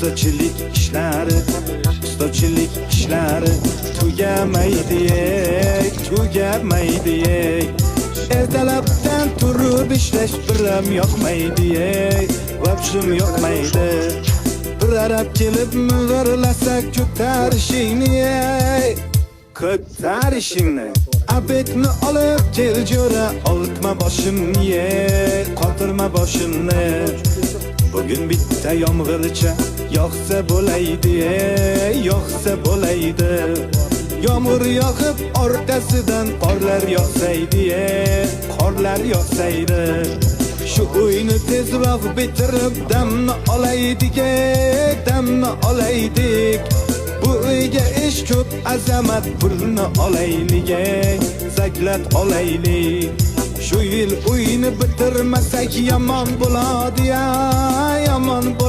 ustachilik ishlari tugamaydi. Ertalabdan turib ishlash biram yoqmaydi. Vobshim yoqmaydi. Bir arab kelib mug'irlasa ko'tarishingni. Abetni olib kel jo'ra, oltma boshimni, qotirma boshimni. Bugun bitta yomg'ircha yoqsa bo'laydi. Yomg'ir yoqib orqasidan qorlar yoqsaydi. Shu uyni tezroq bitirib damni olaydik. Bu uyga ish ko'p, azamat pulni olaylik, zaklat olaylik. Shu yil uyni bitirmasak yomon bo'ladi, yomon bo'ladi.